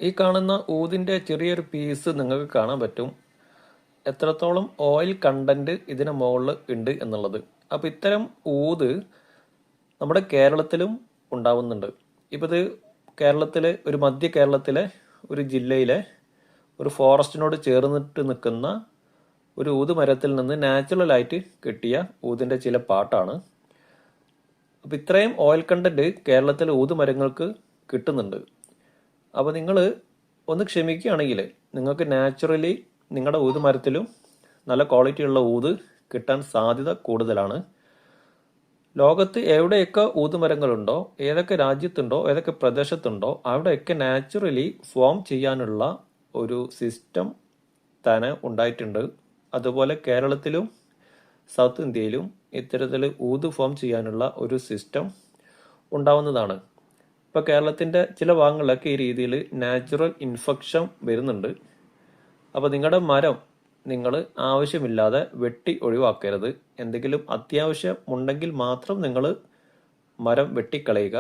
ഈ കാണുന്ന ഊതിൻ്റെ ചെറിയൊരു പീസ് നിങ്ങൾക്ക് കാണാൻ പറ്റും എത്രത്തോളം ഓയിൽ കണ്ടന്റ് ഇതിന് മുകളിൽ ഉണ്ട് എന്നുള്ളത്. അപ്പോൾ ഇത്തരം ഊത് നമ്മുടെ കേരളത്തിലും ഉണ്ടാവുന്നുണ്ട്. ഇപ്പോൾ ഇത് കേരളത്തിലെ ഒരു മധ്യ കേരളത്തിലെ ഒരു ജില്ലയിലെ ഒരു ഫോറസ്റ്റിനോട് ചേർന്നിട്ട് നിൽക്കുന്ന ഒരു ഊത് മരത്തിൽ നിന്ന് നാച്ചുറലായിട്ട് കിട്ടിയ ഊതിൻ്റെ ചില പാട്ടാണ്. അപ്പോൾ ഇത്രയും ഓയിൽ കണ്ടന്റ് കേരളത്തിലെ ഊത് മരങ്ങൾക്ക് കിട്ടുന്നുണ്ട്. അപ്പോൾ നിങ്ങൾ ഒന്ന് ക്ഷമിക്കുകയാണെങ്കിൽ നിങ്ങൾക്ക് നാച്ചുറലി നിങ്ങളുടെ ഊത് മരത്തിലും നല്ല ക്വാളിറ്റിയുള്ള ഊത് കിട്ടാൻ സാധ്യത കൂടുതലാണ്. ലോകത്ത് എവിടെയൊക്കെ ഊതുമരങ്ങളുണ്ടോ, ഏതൊക്കെ രാജ്യത്തുണ്ടോ, ഏതൊക്കെ പ്രദേശത്തുണ്ടോ അവിടെയൊക്കെ നാച്ചുറലി ഫോം ചെയ്യാനുള്ള ഒരു സിസ്റ്റം തന്നെ ഉണ്ടായിട്ടുണ്ട്. അതുപോലെ കേരളത്തിലും സൗത്ത് ഇന്ത്യയിലും ഇത്തരത്തിൽ ഊത് ഫോം ചെയ്യാനുള്ള ഒരു സിസ്റ്റം ഉണ്ടാവുന്നതാണ്. ഇപ്പോൾ കേരളത്തിൻ്റെ ചില ഭാഗങ്ങളിലൊക്കെ ഈ രീതിയിൽ നാച്ചുറൽ ഇൻഫെക്ഷൻ വരുന്നുണ്ട്. അപ്പോൾ നിങ്ങളുടെ മരം നിങ്ങൾ ആവശ്യമില്ലാതെ വെട്ടി ഒഴിവാക്കരുത്. എന്തെങ്കിലും അത്യാവശ്യം ഉണ്ടെങ്കിൽ മാത്രം നിങ്ങൾ മരം വെട്ടിക്കളയുക.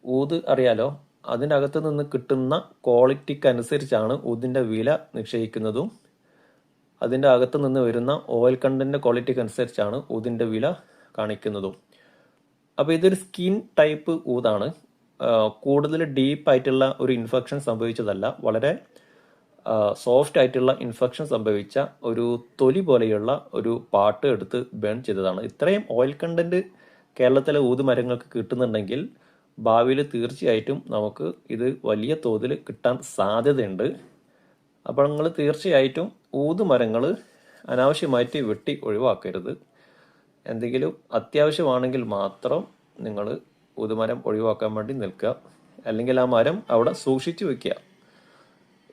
ഊത് അറിയാലോ, അതിനകത്ത് നിന്ന് കിട്ടുന്ന ക്വാളിറ്റിക്ക് അനുസരിച്ചാണ് ഊതിൻ്റെ വില നിശ്ചയിക്കുന്നതും അതിൻ്റെ അകത്ത് നിന്ന് വരുന്ന ഓയിൽ കണ്ടന്റ് ക്വാളിറ്റിക്ക് അനുസരിച്ചാണ് ഊതിൻ്റെ വില കാണിക്കുന്നതും. അപ്പോൾ ഇതൊരു സ്കിൻ ടൈപ്പ് ഊതാണ്. കൂടുതൽ ഡീപ്പായിട്ടുള്ള ഒരു ഇൻഫെക്ഷൻ സംഭവിച്ചതല്ല, വളരെ സോഫ്റ്റ് ആയിട്ടുള്ള ഇൻഫെക്ഷൻ സംഭവിച്ച ഒരു തൊലി പോലെയുള്ള ഒരു പാട്ട് എടുത്ത് ബേൺ ചെയ്തതാണ്. ഇത്രയും ഓയിൽ കണ്ടന്റ് കേരളത്തിലെ ഊതുമരങ്ങൾക്ക് കിട്ടുന്നുണ്ടെങ്കിൽ ഭാവിയിൽ തീർച്ചയായിട്ടും നമുക്ക് ഇത് വലിയ തോതിൽ കിട്ടാൻ സാധ്യതയുണ്ട്. അപ്പോൾ നിങ്ങൾ തീർച്ചയായിട്ടും ഊതുമരങ്ങൾ അനാവശ്യമായിട്ട് വെട്ടി ഒഴിവാക്കരുത്. എന്തെങ്കിലും അത്യാവശ്യമാണെങ്കിൽ മാത്രം നിങ്ങൾ ഊതുമരം ഒഴിവാക്കാൻ വേണ്ടി നിൽക്കുക, അല്ലെങ്കിൽ ആ മരം അവിടെ സൂക്ഷിച്ചു വെക്കുക.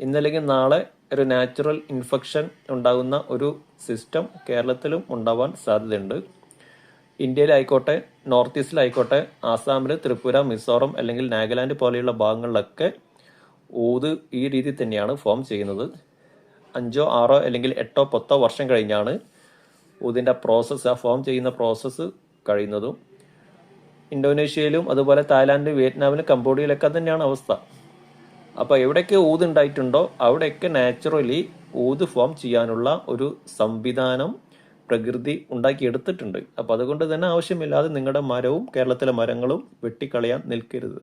ഇന്നല്ലെങ്കിൽ നാളെ ഒരു നാച്ചുറൽ ഇൻഫെക്ഷൻ ഉണ്ടാകുന്ന ഒരു സിസ്റ്റം കേരളത്തിലും ഉണ്ടാവാൻ സാധ്യതയുണ്ട്. ഇന്ത്യയിലായിക്കോട്ടെ, നോർത്ത് ഈസ്റ്റിലായിക്കോട്ടെ, ആസാമിൽ, ത്രിപുര, മിസോറം അല്ലെങ്കിൽ നാഗാലാൻഡ് പോലെയുള്ള ഭാഗങ്ങളിലൊക്കെ ഊത് ഈ രീതിയിൽ തന്നെയാണ് ഫോം ചെയ്യുന്നത്. 5, 6 അല്ലെങ്കിൽ 8, 10 വർഷം കഴിഞ്ഞാണ് ഊതിൻ്റെ പ്രോസസ്സ്, ആ ഫോം ചെയ്യുന്ന പ്രോസസ്സ് കഴിയുന്നതും. ഇന്തോനേഷ്യയിലും അതുപോലെ തായ്ലാൻഡ്, വിയറ്റ്നാമിലും കംബോഡിയയിലൊക്കെ തന്നെയാണ് അവസ്ഥ. അപ്പോൾ എവിടെയൊക്കെ ഊത് ഉണ്ടായിട്ടുണ്ടോ അവിടെയൊക്കെ നാച്ചുറലി ഊത് ഫോം ചെയ്യാനുള്ള ഒരു സംവിധാനം പ്രകൃതി ഉണ്ടാക്കിയെടുത്തിട്ടുണ്ട്. അപ്പോൾ അതുകൊണ്ട് തന്നെ ആവശ്യമില്ലാതെ നിങ്ങളുടെ മരവും കേരളത്തിലെ മരങ്ങളും വെട്ടിക്കളയാൻ നിൽക്കരുത്.